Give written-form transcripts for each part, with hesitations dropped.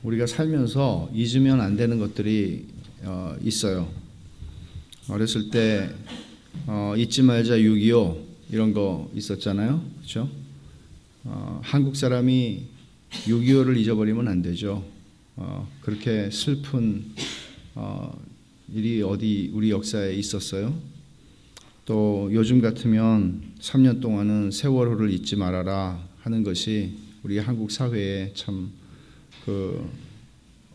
우리가 살면서 잊으면 안 되는 것들이 있어요. 어렸을 때 잊지 말자 6.25 이런 거 있었잖아요. 그렇죠? 한국 사람이 6.25를 잊어버리면 안 되죠. 그렇게 슬픈 일이 어디 우리 역사에 있었어요. 또 요즘 같으면 3년 동안은 세월호를 잊지 말아라 하는 것이 우리 한국 사회에 참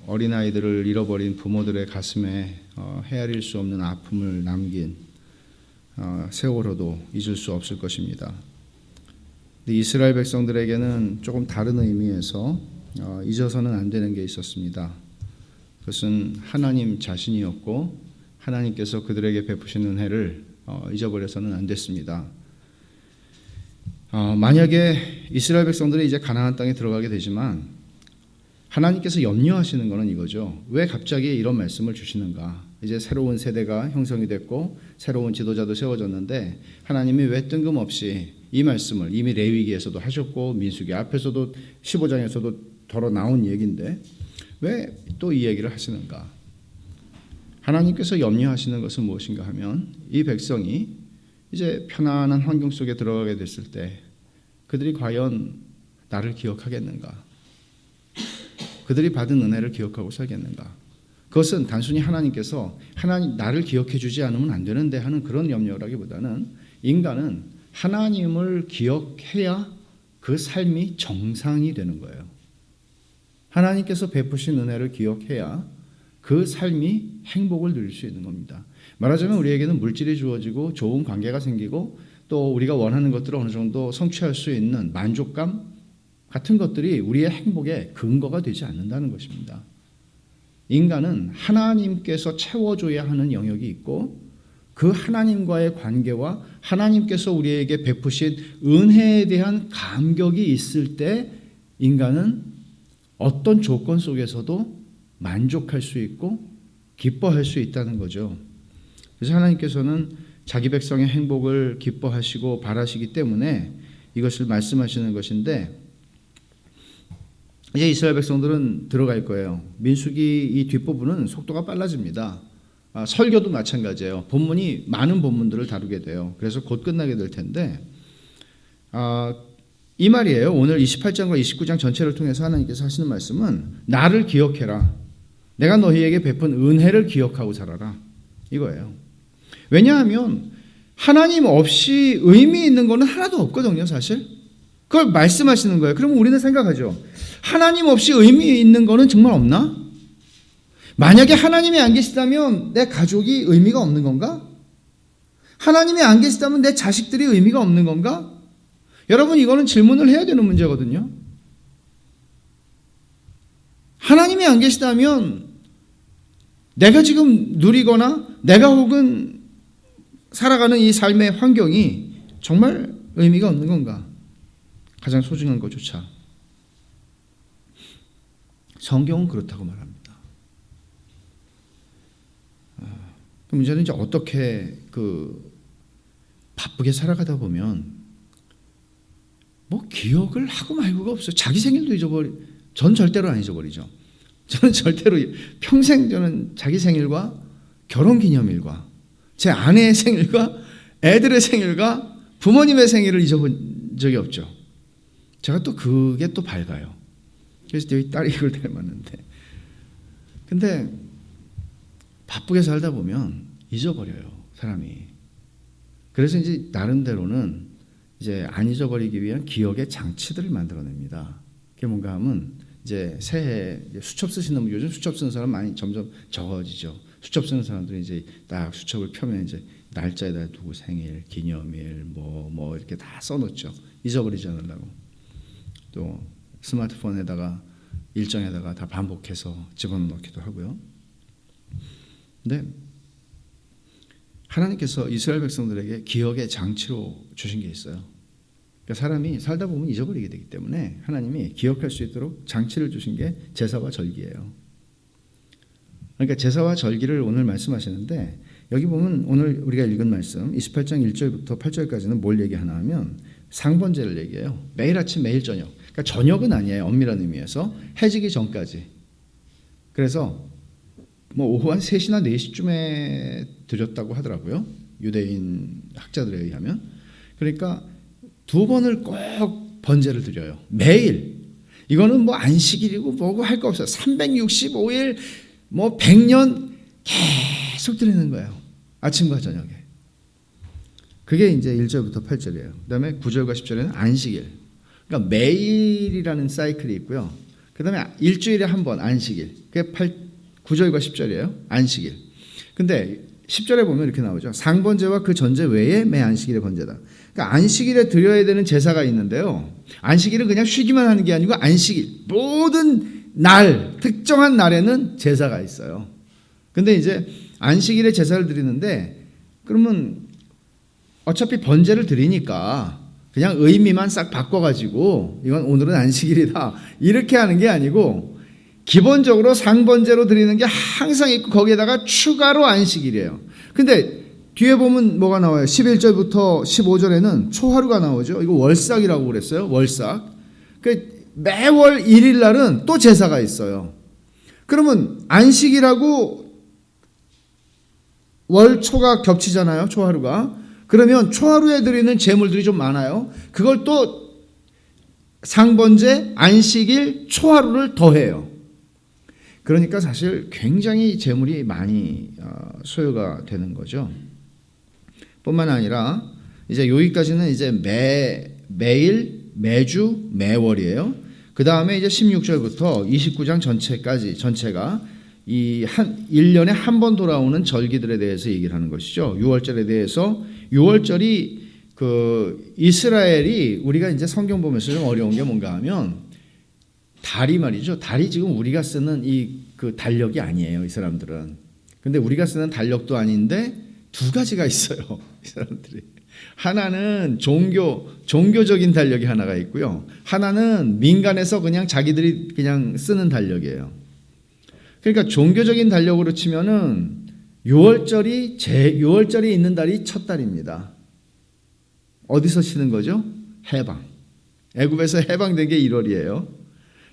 어린아이들을 잃어버린 부모들의 가슴에 헤아릴 수 없는 아픔을 남긴 세월호도 잊을 수 없을 것입니다. 이스라엘 백성들에게는 조금 다른 의미에서 잊어서는 안 되는 게 있었습니다. 그것은 하나님 자신이었고 하나님께서 그들에게 베푸신 은혜를 잊어버려서는 안 됐습니다. 만약에 이스라엘 백성들이 이제 가나안 땅에 들어가게 되지만 하나님께서 염려하시는 것은 이거죠. 왜 갑자기 이런 말씀을 주시는가? 이제 새로운 세대가 형성이 됐고 새로운 지도자도 세워졌는데 하나님이 왜 뜬금없이 이 말씀을 이미 레위기에서도 하셨고 민수기 앞에서도 15장에서도 덜어 나온 얘기인데 왜 또 이 얘기를 하시는가? 하나님께서 염려하시는 것은 무엇인가 하면 이 백성이 이제 편안한 환경 속에 들어가게 됐을 때 그들이 과연 나를 기억하겠는가? 그들이 받은 은혜를 기억하고 살겠는가? 그것은 단순히 하나님께서 나를 기억해 주지 않으면 안 되는데 하는 그런 염려라기보다는 인간은 하나님을 기억해야 그 삶이 정상이 되는 거예요. 하나님께서 베푸신 은혜를 기억해야 그 삶이 행복을 누릴 수 있는 겁니다. 말하자면 우리에게는 물질이 주어지고 좋은 관계가 생기고 또 우리가 원하는 것들을 어느 정도 성취할 수 있는 만족감 같은 것들이 우리의 행복의 근거가 되지 않는다는 것입니다. 인간은 하나님께서 채워줘야 하는 영역이 있고 그 하나님과의 관계와 하나님께서 우리에게 베푸신 은혜에 대한 감격이 있을 때 인간은 어떤 조건 속에서도 만족할 수 있고 기뻐할 수 있다는 거죠. 그래서 하나님께서는 자기 백성의 행복을 기뻐하시고 바라시기 때문에 이것을 말씀하시는 것인데 이제 이스라엘 백성들은 들어갈 거예요. 민수기 이 뒷부분은 속도가 빨라집니다. 설교도 마찬가지예요. 본문이 많은 본문들을 다루게 돼요. 그래서 곧 끝나게 될 텐데 이 말이에요. 오늘 28장과 29장 전체를 통해서 하나님께서 하시는 말씀은 나를 기억해라. 내가 너희에게 베푼 은혜를 기억하고 살아라. 이거예요. 왜냐하면 하나님 없이 의미 있는 거는 하나도 없거든요. 사실. 그걸 말씀하시는 거예요. 그러면 우리는 생각하죠. 하나님 없이 의미 있는 거는 정말 없나? 만약에 하나님이 안 계시다면 내 가족이 의미가 없는 건가? 하나님이 안 계시다면 내 자식들이 의미가 없는 건가? 여러분 이거는 질문을 해야 되는 문제거든요. 하나님이 안 계시다면 내가 지금 누리거나 내가 혹은 살아가는 이 삶의 환경이 정말 의미가 없는 건가? 가장 소중한 것조차. 성경은 그렇다고 말합니다. 그 문제는 이제 어떻게 바쁘게 살아가다 보면 기억을 하고 말고가 없어요. 자기 생일도 전 절대로 안 잊어버리죠. 저는 절대로 평생 자기 생일과 결혼기념일과 제 아내의 생일과 애들의 생일과 부모님의 생일을 잊어본 적이 없죠. 제가 또 그게 또 밝아요. 그래서 여기 딸이 이걸 닮았는데. 근데 바쁘게 살다 보면 잊어버려요, 사람이. 그래서 이제 나름대로는 이제 안 잊어버리기 위한 기억의 장치들을 만들어냅니다. 그게 뭔가 하면 이제 새해 수첩 쓰시는 분, 요즘 수첩 쓰는 사람 많이 점점 적어지죠. 수첩 쓰는 사람들이 이제 딱 수첩을 펴면 이제 날짜에다 두고 생일, 기념일, 뭐 이렇게 다 써놓죠. 잊어버리지 않으려고. 또 스마트폰에다가 일정에다가 다 반복해서 집어넣기도 하고요. 근데 하나님께서 이스라엘 백성들에게 기억의 장치로 주신 게 있어요. 그러니까 사람이 살다 보면 잊어버리게 되기 때문에 하나님이 기억할 수 있도록 장치를 주신 게 제사와 절기예요. 그러니까 제사와 절기를 오늘 말씀하시는데 여기 보면 오늘 우리가 읽은 말씀 28장 1절부터 8절까지는 뭘 얘기하나 하면 상번제를 얘기해요. 매일 아침 매일 저녁. 그러니까 저녁은 아니에요. 엄밀한 의미에서 해지기 전까지. 그래서 뭐 오후 한 3시나 4시쯤에 드렸다고 하더라고요. 유대인 학자들에 의하면. 그러니까 2번을 꼭 번제를 드려요. 매일. 이거는 뭐 안식일이고 뭐고 할 거 없어요. 365일 뭐 100년 계속 드리는 거예요. 아침과 저녁에. 그게 이제 1절부터 8절이에요. 그다음에 9절과 10절에는 안식일. 그러니까 매일이라는 사이클이 있고요. 그다음에 일주일에 한 번 안식일. 그게 9절과 10절이에요. 안식일. 근데 10절에 보면 이렇게 나오죠. 상번제와 그 전제 외에 매 안식일의 번제다. 그러니까 안식일에 드려야 되는 제사가 있는데요. 안식일은 그냥 쉬기만 하는 게 아니고 안식일 모든 날 특정한 날에는 제사가 있어요. 근데 이제 안식일에 제사를 드리는데 그러면 어차피 번제를 드리니까 그냥 의미만 싹 바꿔가지고 이건 오늘은 안식일이다 이렇게 하는 게 아니고 기본적으로 상번제로 드리는 게 항상 있고 거기에다가 추가로 안식일이에요. 근데 뒤에 보면 뭐가 나와요? 11절부터 15절에는 초하루가 나오죠. 이거 월삭이라고 그랬어요. 월삭. 매월 1일 날은 또 제사가 있어요. 그러면 안식일하고 월초가 겹치잖아요. 초하루가. 그러면 초하루에 드리는 제물들이 좀 많아요. 그걸 또 상번제, 안식일, 초하루를 더해요. 그러니까 사실 굉장히 제물이 많이 소요가 되는 거죠. 뿐만 아니라 이제 여기까지는 이제 매일, 매주, 매월이에요. 그 다음에 이제 16절부터 29장 전체가 이 1년에 한 번 돌아오는 절기들에 대해서 얘기를 하는 것이죠. 6월절에 대해서 6월절이 그 이스라엘이 우리가 이제 성경 보면서 좀 어려운 게 뭔가 하면 달이 말이죠. 달이 지금 우리가 쓰는 그 달력이 아니에요. 이 사람들은. 근데 우리가 쓰는 달력도 아닌데 2가지가 있어요. 이 사람들이. 하나는 종교적인 달력이 하나가 있고요. 하나는 민간에서 그냥 자기들이 그냥 쓰는 달력이에요. 그러니까 종교적인 달력으로 치면은 6월절이 있는 달이 첫 달입니다. 어디서 치는 거죠? 해방. 애굽에서 해방된 게 1월이에요.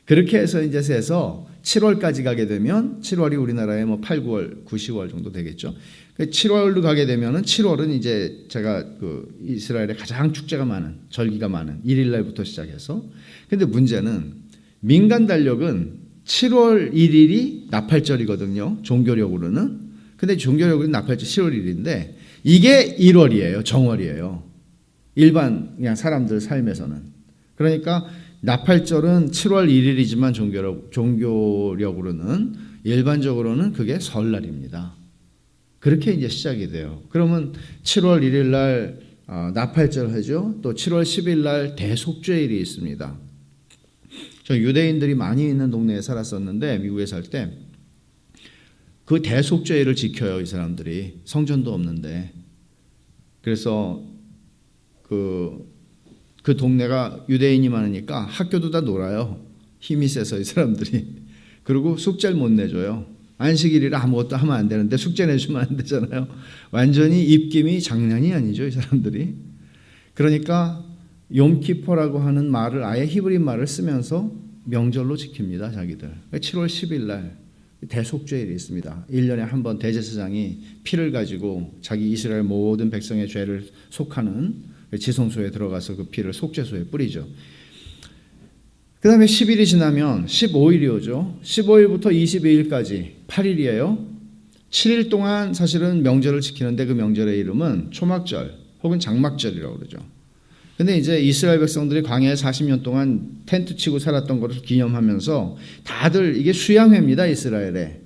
그렇게 해서 이제 세서 7월까지 가게 되면 7월이 우리나라에 뭐 8, 9월, 9, 10월 정도 되겠죠. 7월로 가게 되면은 7월은 이제 제가 그 이스라엘에 가장 축제가 많은 절기가 많은 1일 날부터 시작해서 근데 문제는 민간 달력은 7월 1일이 나팔절이거든요. 종교력으로는. 근데 종교력으로는 나팔절 7월 1일인데 이게 1월이에요. 정월이에요. 일반 그냥 사람들 삶에서는. 그러니까 나팔절은 7월 1일이지만 종교력으로는 일반적으로는 그게 설날입니다. 그렇게 이제 시작이 돼요. 그러면 7월 1일 날 나팔절 하죠. 또 7월 10일 날 대속죄일이 있습니다. 저 유대인들이 많이 있는 동네에 살았었는데 미국에 살 때 그 대속죄일을 지켜요. 이 사람들이 성전도 없는데 그래서 그 동네가 유대인이 많으니까 학교도 다 놀아요. 힘이 세서 이 사람들이. 그리고 숙제를 못 내줘요. 안식일이라 아무것도 하면 안 되는데 숙제 내주면 안 되잖아요. 완전히 입김이 장난이 아니죠. 이 사람들이. 그러니까 욤키퍼라고 하는 말을 아예 히브리 말을 쓰면서 명절로 지킵니다. 자기들. 7월 10일 날 대속죄일이 있습니다. 1년에 한 번 대제사장이 피를 가지고 자기 이스라엘 모든 백성의 죄를 속하는 지성소에 들어가서 그 피를 속죄소에 뿌리죠. 그 다음에 10일이 지나면 15일이 오죠. 15일부터 22일까지 8일이에요. 7일 동안 사실은 명절을 지키는데 그 명절의 이름은 초막절 혹은 장막절이라고 그러죠. 근데 이제 이스라엘 백성들이 광야에 40년 동안 텐트 치고 살았던 것을 기념하면서 다들 이게 수양회입니다. 이스라엘에.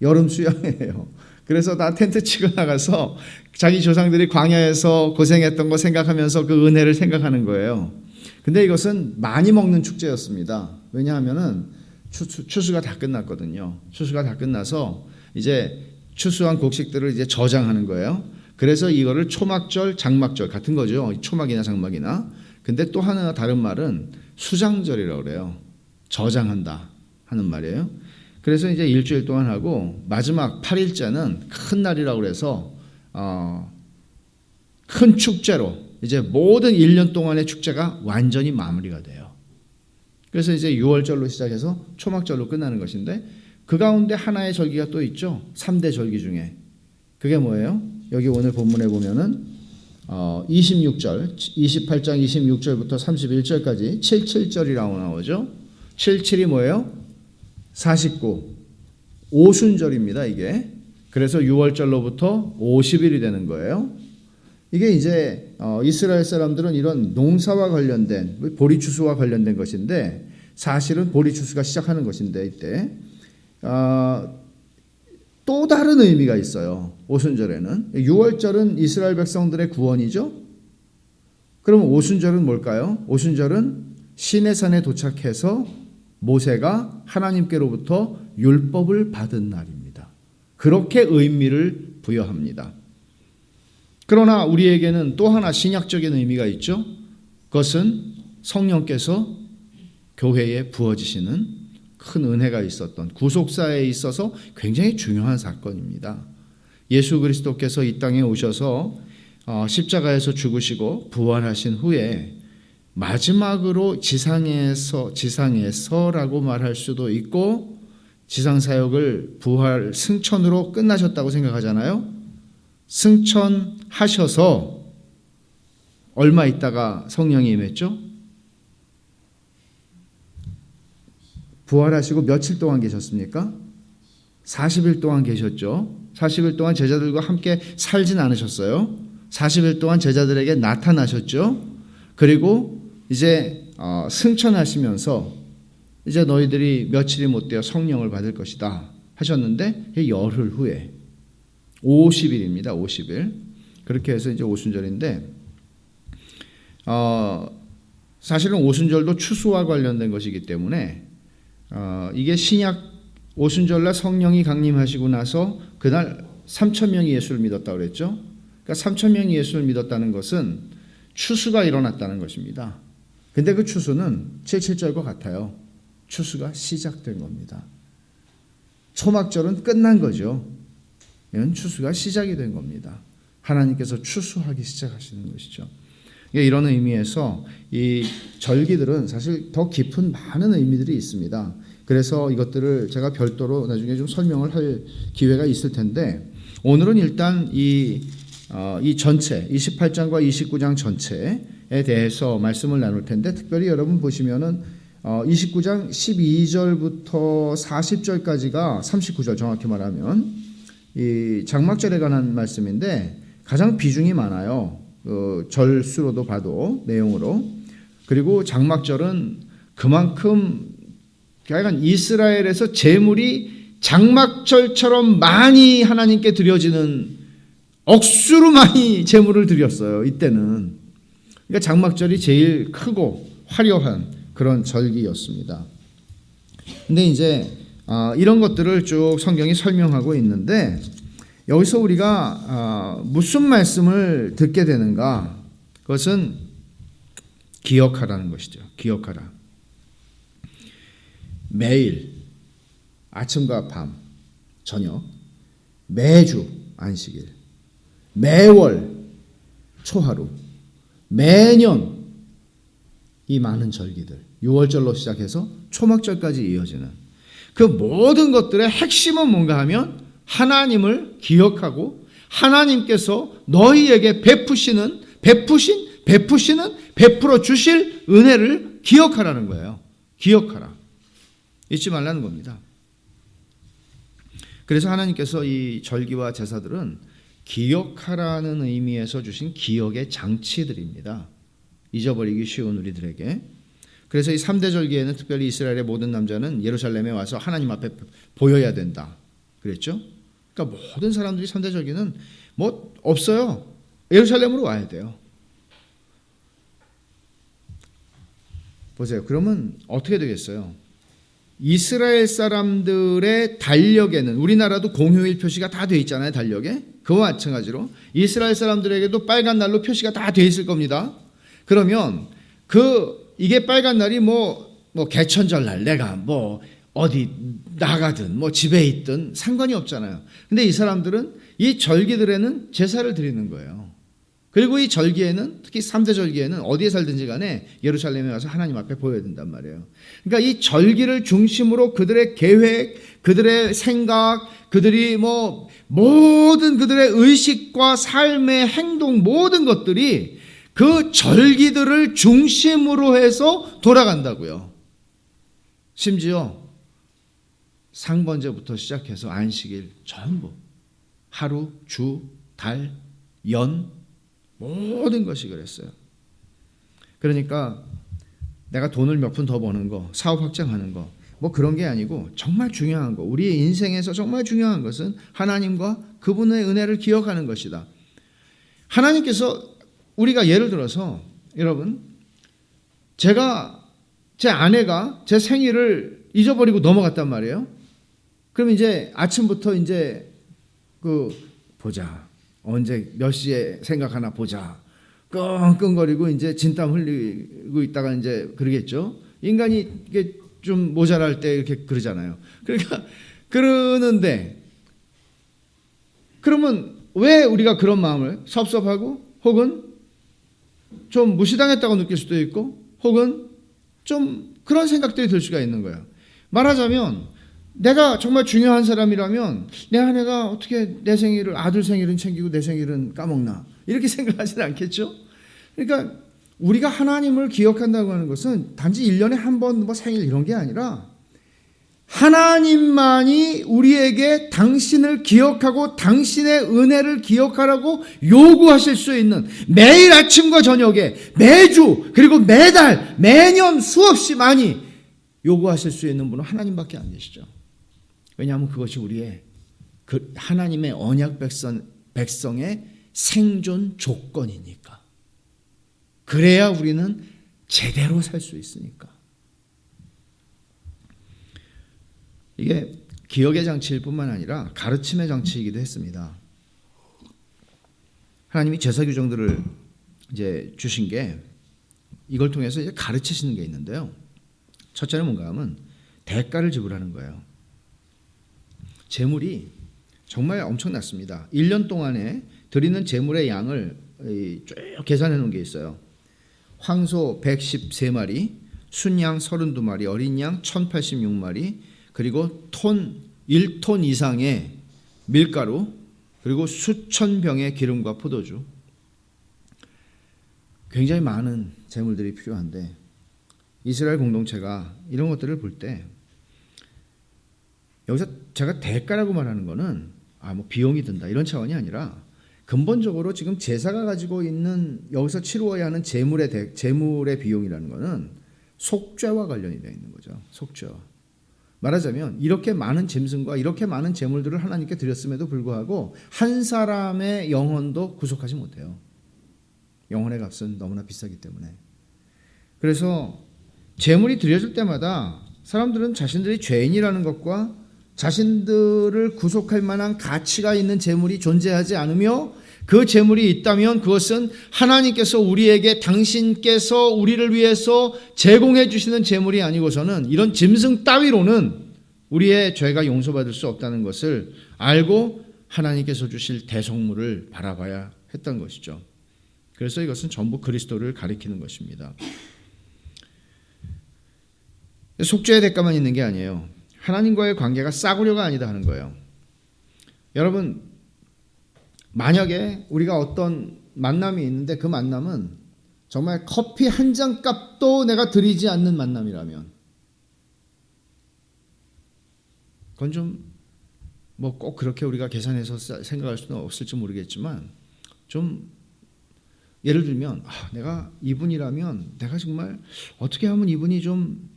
여름 수양회예요. 그래서 다 텐트 치고 나가서 자기 조상들이 광야에서 고생했던 거 생각하면서 그 은혜를 생각하는 거예요. 근데 이것은 많이 먹는 축제였습니다. 왜냐하면은 추수가 다 끝났거든요. 추수가 다 끝나서 이제 추수한 곡식들을 이제 저장하는 거예요. 그래서 이거를 초막절, 장막절 같은 거죠. 초막이나 장막이나. 근데 또 하나 다른 말은 수장절이라고 그래요. 저장한다 하는 말이에요. 그래서 이제 일주일 동안 하고 마지막 8일째는 큰 날이라고 그래서 큰 축제로 이제 모든 1년 동안의 축제가 완전히 마무리가 돼요. 그래서 이제 6월절로 시작해서 초막절로 끝나는 것인데 그 가운데 하나의 절기가 또 있죠. 3대 절기 중에. 그게 뭐예요? 여기 오늘 본문에 보면은 26절, 28장 26절부터 31절까지 77절이라고 나오죠. 77이 뭐예요? 49. 오순절입니다, 이게. 그래서 6월절로부터 50일이 되는 거예요. 이게 이제 이스라엘 사람들은 이런 농사와 관련된 보리추수와 관련된 것인데 사실은 보리추수가 시작하는 것인데 이때 또 다른 의미가 있어요. 오순절에는 6월절은 이스라엘 백성들의 구원이죠. 그럼 오순절은 뭘까요? 오순절은 시내산에 도착해서 모세가 하나님께로부터 율법을 받은 날입니다. 그렇게 의미를 부여합니다. 그러나 우리에게는 또 하나 신약적인 의미가 있죠. 그것은 성령께서 교회에 부어지시는 큰 은혜가 있었던 구속사에 있어서 굉장히 중요한 사건입니다. 예수 그리스도께서 이 땅에 오셔서 십자가에서 죽으시고 부활하신 후에 마지막으로 지상에서라고 말할 수도 있고 지상사역을 부활 승천으로 끝나셨다고 생각하잖아요. 승천하셔서 얼마 있다가 성령이 임했죠? 부활하시고 며칠 동안 계셨습니까? 40일 동안 계셨죠. 40일 동안 제자들과 함께 살진 않으셨어요. 40일 동안 제자들에게 나타나셨죠. 그리고 이제 승천하시면서 이제 너희들이 며칠이 못되어 성령을 받을 것이다 하셨는데 열흘 후에 50일입니다. 50일. 그렇게 해서 이제 오순절인데 사실은 오순절도 추수와 관련된 것이기 때문에 이게 신약 오순절날 성령이 강림하시고 나서 그날 3,000명이 예수를 믿었다고 그랬죠. 그러니까 3,000명이 예수를 믿었다는 것은 추수가 일어났다는 것입니다. 근데 그 추수는 77절과 같아요. 추수가 시작된 겁니다. 초막절은 끝난 거죠. 이건 추수가 시작이 된 겁니다. 하나님께서 추수하기 시작하시는 것이죠. 이런 의미에서 이 절기들은 사실 더 깊은 많은 의미들이 있습니다. 그래서 이것들을 제가 별도로 나중에 좀 설명을 할 기회가 있을 텐데 오늘은 일단 이 전체 28장과 29장 전체에 대해서 말씀을 나눌 텐데 특별히 여러분 보시면은 29장 12절부터 40절까지가 39절 정확히 말하면 이 장막절에 관한 말씀인데 가장 비중이 많아요. 절수로도 봐도 내용으로. 그리고 장막절은 그만큼 약간 이스라엘에서 제물이 장막절처럼 많이 하나님께 드려지는 억수로 많이 제물을 드렸어요. 이때는. 그러니까 장막절이 제일 크고 화려한 그런 절기였습니다. 근데 이제 이런 것들을 쭉 성경이 설명하고 있는데 여기서 우리가 무슨 말씀을 듣게 되는가? 그것은 기억하라는 것이죠. 기억하라. 매일 아침과 밤, 저녁, 매주 안식일, 매월 초하루, 매년 이 많은 절기들, 6월절로 시작해서 초막절까지 이어지는 그 모든 것들의 핵심은 뭔가 하면 하나님을 기억하고 하나님께서 너희에게 베푸시는 베풀어 주실 은혜를 기억하라는 거예요. 기억하라. 잊지 말라는 겁니다. 그래서 하나님께서 이 절기와 제사들은 기억하라는 의미에서 주신 기억의 장치들입니다. 잊어버리기 쉬운 우리들에게. 그래서 이 3대 절기에는 특별히 이스라엘의 모든 남자는 예루살렘에 와서 하나님 앞에 보여야 된다. 그랬죠? 그러니까 모든 사람들이 3대 절기는 뭐 없어요. 예루살렘으로 와야 돼요. 보세요. 그러면 어떻게 되겠어요? 이스라엘 사람들의 달력에는 우리나라도 공휴일 표시가 다 돼 있잖아요. 달력에. 그와 마찬가지로 이스라엘 사람들에게도 빨간 날로 표시가 다 돼 있을 겁니다. 그러면 이게 빨간 날이 뭐 개천절 날 내가 뭐 어디 나가든 뭐 집에 있든 상관이 없잖아요. 근데 이 사람들은 이 절기들에는 제사를 드리는 거예요. 그리고 이 절기에는, 특히 3대 절기에는 어디에 살든지 간에 예루살렘에 와서 하나님 앞에 보여야 된단 말이에요. 그러니까 이 절기를 중심으로 그들의 계획, 그들의 생각, 그들이 모든 그들의 의식과 삶의 행동, 모든 것들이 그 절기들을 중심으로 해서 돌아간다고요. 심지어 상번제부터 시작해서 안식일 전부, 하루, 주, 달, 연, 모든 것이 그랬어요. 그러니까 내가 돈을 몇 푼 더 버는 거, 사업 확장하는 거, 그런 게 아니고 정말 중요한 거, 우리의 인생에서 정말 중요한 것은 하나님과 그분의 은혜를 기억하는 것이다. 하나님께서, 우리가 예를 들어서 여러분, 제 아내가 제 생일을 잊어버리고 넘어갔단 말이에요. 그럼 이제 아침부터 이제 보자, 언제 몇 시에 생각하나 보자, 끙끙거리고 이제 진땀 흘리고 있다가 이제 그러겠죠. 인간이 이게 좀 모자랄 때 이렇게 그러잖아요. 그러니까 그러는데, 그러면 왜 우리가 그런 마음을 섭섭하고 혹은 좀 무시당했다고 느낄 수도 있고 혹은 좀 그런 생각들이 들 수가 있는 거예요. 말하자면 내가 정말 중요한 사람이라면 내 아내가 어떻게 내 생일을, 아들 생일은 챙기고 내 생일은 까먹나, 이렇게 생각하지는 않겠죠. 그러니까 우리가 하나님을 기억한다고 하는 것은 단지 1년에 한 번 생일 이런 게 아니라 하나님만이 우리에게 당신을 기억하고 당신의 은혜를 기억하라고 요구하실 수 있는, 매일 아침과 저녁에 매주 그리고 매달 매년 수없이 많이 요구하실 수 있는 분은 하나님밖에 안 계시죠. 왜냐하면 그것이 우리의 하나님의 언약 백성의 생존 조건이니까. 그래야 우리는 제대로 살 수 있으니까. 이게 기억의 장치일 뿐만 아니라 가르침의 장치이기도 했습니다. 하나님이 제사 규정들을 이제 주신 게 이걸 통해서 이제 가르치시는 게 있는데요. 첫째는 뭔가 하면 대가를 지불하는 거예요. 제물이 정말 엄청났습니다. 1년 동안에 드리는 제물의 양을 쭉 계산해 놓은 게 있어요. 황소 113마리, 순양 32마리, 어린 양 1086마리, 그리고 1톤 이상의 밀가루, 그리고 수천 병의 기름과 포도주. 굉장히 많은 제물들이 필요한데 이스라엘 공동체가 이런 것들을 볼 때, 여기서 제가 대가라고 말하는 거는 비용이 든다 이런 차원이 아니라 근본적으로 지금 제사가 가지고 있는, 여기서 치루어야 하는 제물의 비용이라는 거는 속죄와 관련이 되어 있는 거죠. 속죄와. 말하자면 이렇게 많은 짐승과 이렇게 많은 제물들을 하나님께 드렸음에도 불구하고 한 사람의 영혼도 구속하지 못해요. 영혼의 값은 너무나 비싸기 때문에. 그래서 제물이 드려질 때마다 사람들은 자신들이 죄인이라는 것과 자신들을 구속할 만한 가치가 있는 제물이 존재하지 않으며, 그 제물이 있다면 그것은 하나님께서 우리에게, 당신께서 우리를 위해서 제공해 주시는 제물이 아니고서는 이런 짐승 따위로는 우리의 죄가 용서받을 수 없다는 것을 알고 하나님께서 주실 대속물을 바라봐야 했던 것이죠. 그래서 이것은 전부 그리스도를 가리키는 것입니다. 속죄의 대가만 있는 게 아니에요. 하나님과의 관계가 싸구려가 아니다 하는 거예요. 여러분, 만약에 우리가 어떤 만남이 있는데 그 만남은 정말 커피 한 잔 값도 내가 드리지 않는 만남이라면, 그건 좀 꼭 그렇게 우리가 계산해서 생각할 수는 없을지 모르겠지만, 좀 예를 들면 내가 이분이라면 내가 정말 어떻게 하면 이분이 좀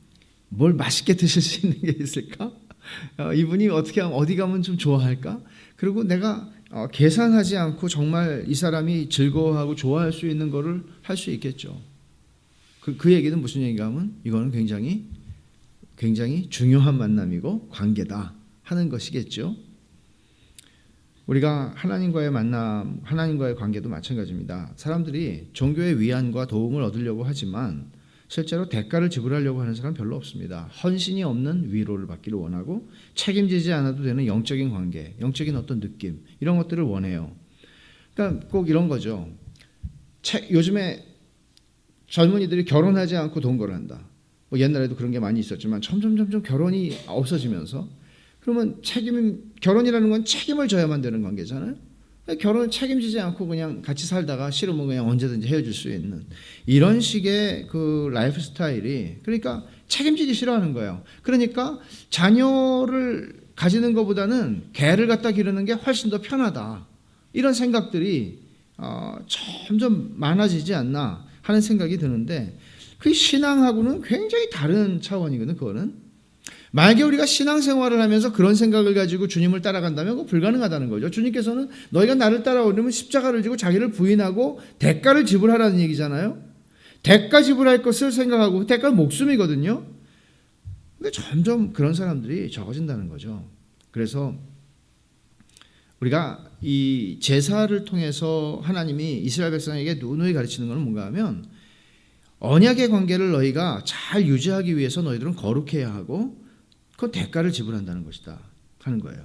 뭘 맛있게 드실 수 있는 게 있을까? 이분이 어떻게 하면, 어디 가면 좀 좋아할까? 그리고 내가 계산하지 않고 정말 이 사람이 즐거워하고 좋아할 수 있는 거를 할 수 있겠죠. 그 얘기는 무슨 얘기가 하면 이거는 굉장히 중요한 만남이고 관계다 하는 것이겠죠. 우리가 하나님과의 만남, 하나님과의 관계도 마찬가지입니다. 사람들이 종교의 위안과 도움을 얻으려고 하지만 실제로 대가를 지불하려고 하는 사람 별로 없습니다. 헌신이 없는 위로를 받기를 원하고 책임지지 않아도 되는 영적인 관계, 영적인 어떤 느낌, 이런 것들을 원해요. 그러니까 꼭 이런 거죠. 요즘에 젊은이들이 결혼하지 않고 동거를 한다. 뭐 옛날에도 그런 게 많이 있었지만 점점 결혼이 없어지면서, 그러면 결혼이라는 건 책임을 져야만 되는 관계잖아요. 결혼을 책임지지 않고 그냥 같이 살다가 싫으면 그냥 언제든지 헤어질 수 있는 이런 식의 그 라이프 스타일이, 그러니까 책임지기 싫어하는 거예요. 그러니까 자녀를 가지는 것보다는 개를 갖다 기르는 게 훨씬 더 편하다. 이런 생각들이 점점 많아지지 않나 하는 생각이 드는데, 그 신앙하고는 굉장히 다른 차원이거든. 그거는 만약에 우리가 신앙생활을 하면서 그런 생각을 가지고 주님을 따라간다면 그거 불가능하다는 거죠. 주님께서는 너희가 나를 따라오려면 십자가를 지고 자기를 부인하고 대가를 지불하라는 얘기잖아요. 대가 지불할 것을 생각하고, 대가는 목숨이거든요. 근데 점점 그런 사람들이 적어진다는 거죠. 그래서 우리가 이 제사를 통해서 하나님이 이스라엘 백성에게 누누이 가르치는 것은 뭔가 하면, 언약의 관계를 너희가 잘 유지하기 위해서 너희들은 거룩해야 하고 그 대가를 지불한다는 것이다 하는 거예요.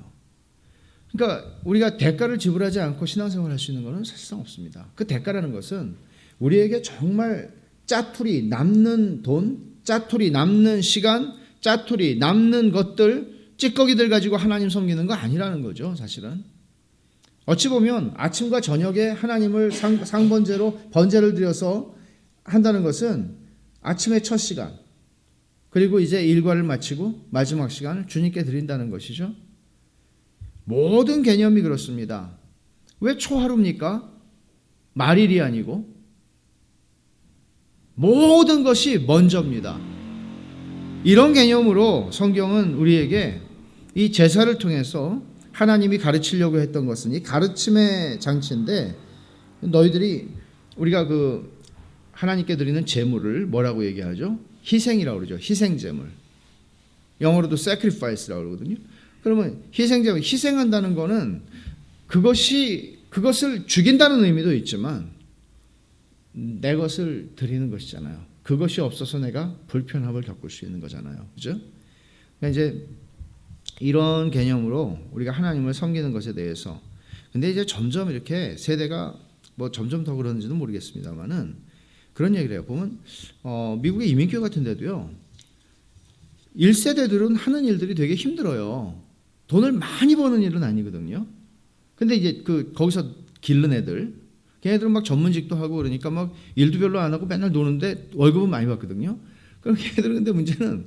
그러니까 우리가 대가를 지불하지 않고 신앙생활을 할 수 있는 것은 사실상 없습니다. 그 대가라는 것은 우리에게 정말 짜투리 남는 돈, 짜투리 남는 시간, 짜투리 남는 것들, 찌꺼기들 가지고 하나님 섬기는 거 아니라는 거죠. 사실은 어찌 보면 아침과 저녁에 하나님을 번제를 드려서 한다는 것은 아침의 첫 시간, 그리고 이제 일과를 마치고 마지막 시간을 주님께 드린다는 것이죠. 모든 개념이 그렇습니다. 왜 초하루입니까? 말일이 아니고 모든 것이 먼저입니다. 이런 개념으로 성경은 우리에게 이 제사를 통해서 하나님이 가르치려고 했던 것은 이 가르침의 장치인데, 우리가 그 하나님께 드리는 제물을 뭐라고 얘기하죠? 희생이라고 그러죠. 희생제물. 영어로도 sacrifice라고 그러거든요. 그러면 희생제물, 희생한다는 거는 그것을 죽인다는 의미도 있지만 내 것을 드리는 것이잖아요. 그것이 없어서 내가 불편함을 겪을 수 있는 거잖아요. 그죠? 그러니까 이제 이런 개념으로 우리가 하나님을 섬기는 것에 대해서, 근데 이제 점점 이렇게 세대가 뭐 점점 더 그런지는 모르겠습니다만은 그런 얘기를 해요. 보면 미국의 이민교회 같은 데도요, 1세대들은 하는 일들이 되게 힘들어요. 돈을 많이 버는 일은 아니거든요. 근데 이제 거기서 기른 애들, 걔네들은 막 전문직도 하고 그러니까 막 일도 별로 안 하고 맨날 노는데 월급은 많이 받거든요. 그럼 걔네들은, 근데 문제는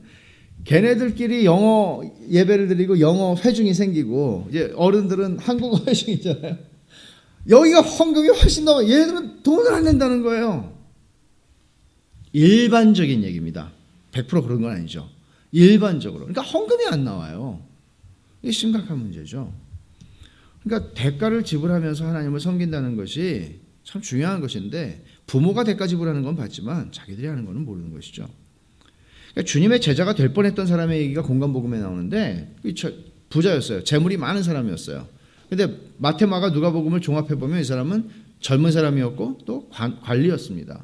걔네들끼리 영어 예배를 드리고 영어 회중이 생기고, 이제 어른들은 한국어 회중이잖아요. 여기가 헌금이 훨씬 더, 얘네들은 돈을 안 낸다는 거예요. 일반적인 얘기입니다. 100% 그런 건 아니죠. 일반적으로. 그러니까 헌금이 안 나와요. 이게 심각한 문제죠. 그러니까 대가를 지불하면서 하나님을 섬긴다는 것이 참 중요한 것인데, 부모가 대가 지불하는 건 봤지만 자기들이 하는 거는 모르는 것이죠. 그러니까 주님의 제자가 될 뻔했던 사람의 얘기가 공간복음에 나오는데, 부자였어요. 재물이 많은 사람이었어요. 근데 마태마가 누가복음을 종합해보면 이 사람은 젊은 사람이었고 또 관리였습니다.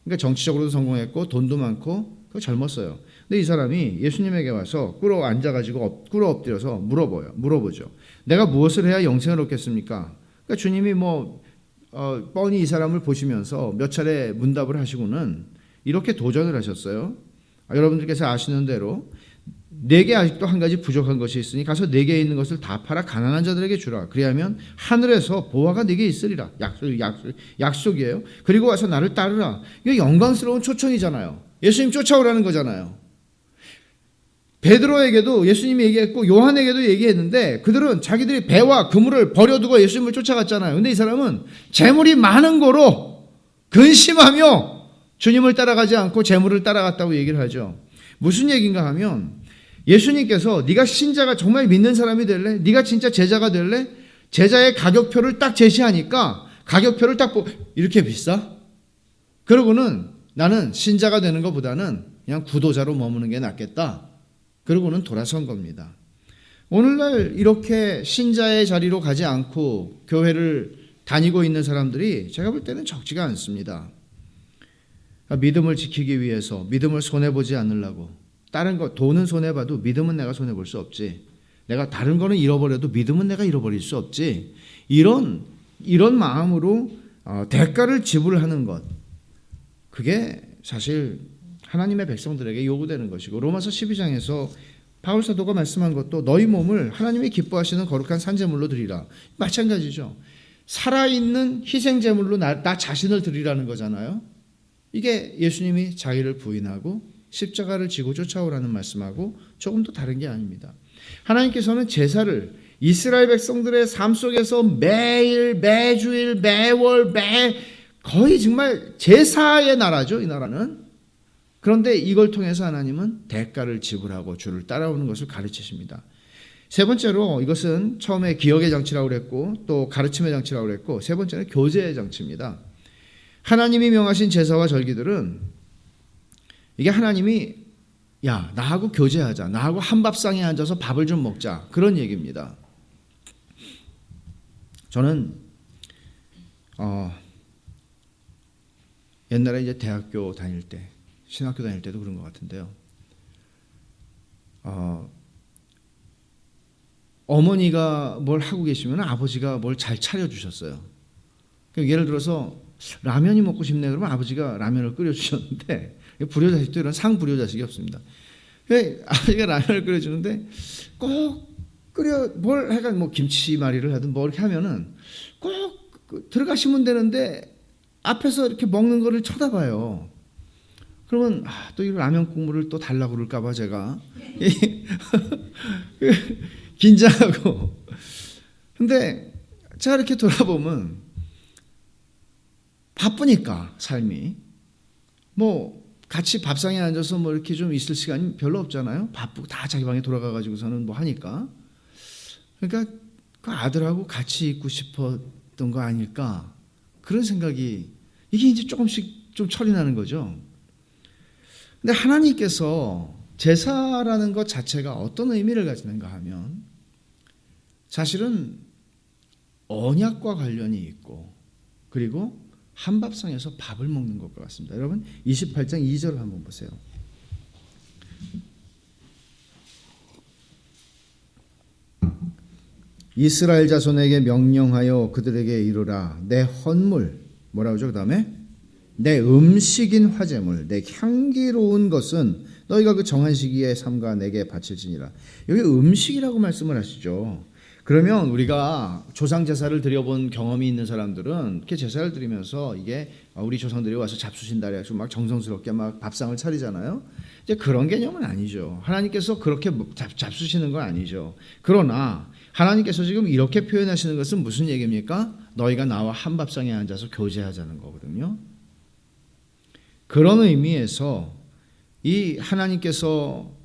그러니까 정치적으로도 성공했고 돈도 많고 젊었어요. 근데 이 사람이 예수님에게 와서 꿇어 엎드려서 물어보죠. 내가 무엇을 해야 영생을 얻겠습니까? 그러니까 주님이 뻔히 이 사람을 보시면서 몇 차례 문답을 하시고는 이렇게 도전을 하셨어요. 여러분들께서 아시는 대로 내게 아직도 한 가지 부족한 것이 있으니 가서 내게 있는 것을 다 팔아 가난한 자들에게 주라. 그리하면 하늘에서 보화가 내게 있으리라. 약속이에요. 그리고 와서 나를 따르라. 이거 영광스러운 초청이잖아요. 예수님 쫓아오라는 거잖아요. 베드로에게도 예수님이 얘기했고 요한에게도 얘기했는데, 그들은 자기들이 배와 그물을 버려두고 예수님을 쫓아갔잖아요. 근데 이 사람은 재물이 많은 거로 근심하며 주님을 따라가지 않고 재물을 따라갔다고 얘기를 하죠. 무슨 얘기인가 하면, 예수님께서 네가 신자가 정말 믿는 사람이 될래? 네가 진짜 제자가 될래? 제자의 가격표를 딱 제시하니까 가격표를 딱 보고, 이렇게 비싸? 그러고는 나는 신자가 되는 것보다는 그냥 구도자로 머무는 게 낫겠다. 그러고는 돌아선 겁니다. 오늘날 이렇게 신자의 자리로 가지 않고 교회를 다니고 있는 사람들이 제가 볼 때는 적지가 않습니다. 믿음을 지키기 위해서, 믿음을 손해보지 않으려고, 다른 거 돈은 손해봐도 믿음은 내가 손해볼 수 없지, 내가 다른 거는 잃어버려도 믿음은 내가 잃어버릴 수 없지, 이런 마음으로 대가를 지불하는 것, 그게 사실 하나님의 백성들에게 요구되는 것이고, 로마서 12장에서 바울 사도가 말씀한 것도 너희 몸을 하나님이 기뻐하시는 거룩한 산제물로 드리라, 마찬가지죠. 살아있는 희생제물로 나 자신을 드리라는 거잖아요. 이게 예수님이 자기를 부인하고 십자가를 지고 쫓아오라는 말씀하고 조금 더 다른 게 아닙니다. 하나님께서는 제사를 이스라엘 백성들의 삶 속에서 매일, 매주일, 매월, 거의 정말 제사의 나라죠, 이 나라는. 그런데 이걸 통해서 하나님은 대가를 지불하고 주를 따라오는 것을 가르치십니다. 세 번째로 이것은 처음에 기억의 장치라고 그랬고 또 가르침의 장치라고 그랬고, 세 번째는 교제의 장치입니다. 하나님이 명하신 제사와 절기들은 이게 하나님이 야, 나하고 교제하자, 나하고 한 밥상에 앉아서 밥을 좀 먹자, 그런 얘기입니다. 저는 옛날에 이제 대학교 다닐 때, 신학교 다닐 때도 그런 것 같은데요. 어머니가 뭘 하고 계시면 아버지가 뭘 잘 차려주셨어요. 예를 들어서 라면이 먹고 싶네 그러면 아버지가 라면을 끓여주셨는데, 불효자식도 이런 상불효자식이 없습니다. 아버지가 라면을 끓여주는데 꼭 뭘 약간 뭐 김치말이를 하든 뭐 이렇게 하면은 꼭 들어가시면 되는데 앞에서 이렇게 먹는 거를 쳐다봐요. 그러면 또 이 라면 국물을 또 달라고 그럴까봐 제가 긴장하고. 근데 제가 이렇게 돌아보면 바쁘니까 삶이 뭐 같이 밥상에 앉아서 뭐 이렇게 좀 있을 시간이 별로 없잖아요. 바쁘고 다 자기 방에 돌아가가지고서는 뭐 하니까. 그러니까 그 아들하고 같이 있고 싶었던 거 아닐까, 그런 생각이, 이게 이제 조금씩 좀 철이 나는 거죠. 근데 하나님께서 제사라는 것 자체가 어떤 의미를 가지는가 하면 사실은 언약과 관련이 있고, 그리고 한밥상에서 밥을 먹는 것과 같습니다. 여러분 28장 2절을 한번 보세요. 이스라엘 자손에게 명령하여 그들에게 이르라, 내 헌물, 뭐라고 하죠? 그 다음에 내 음식인 화제물, 내 향기로운 것은 너희가 그 정한 시기에 삼가 내게 바칠지니라. 여기 음식이라고 말씀을 하시죠. 그러면 우리가 조상 제사를 드려본 경험이 있는 사람들은 이렇게 제사를 드리면서 이게 우리 조상들이 와서 잡수신다 해서 막 정성스럽게 막 밥상을 차리잖아요. 이제 그런 개념은 아니죠. 하나님께서 그렇게 잡수시는 건 아니죠. 그러나 하나님께서 지금 이렇게 표현하시는 것은 무슨 얘기입니까? 너희가 나와 한 밥상에 앉아서 교제하자는 거거든요. 그런 의미에서 이 하나님께서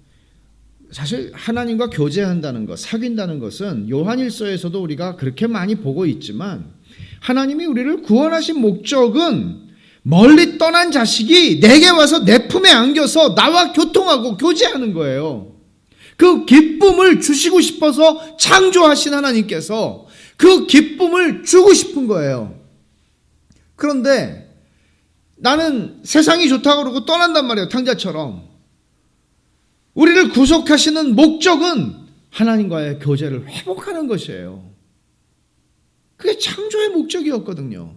사실 하나님과 교제한다는 것, 사귄다는 것은 요한일서에서도 우리가 그렇게 많이 보고 있지만, 하나님이 우리를 구원하신 목적은 멀리 떠난 자식이 내게 와서 내 품에 안겨서 나와 교통하고 교제하는 거예요. 그 기쁨을 주시고 싶어서 창조하신 하나님께서 그 기쁨을 주고 싶은 거예요. 그런데 나는 세상이 좋다고 그러고 떠난단 말이에요. 탕자처럼. 우리를 구속하시는 목적은 하나님과의 교제를 회복하는 것이에요. 그게 창조의 목적이었거든요.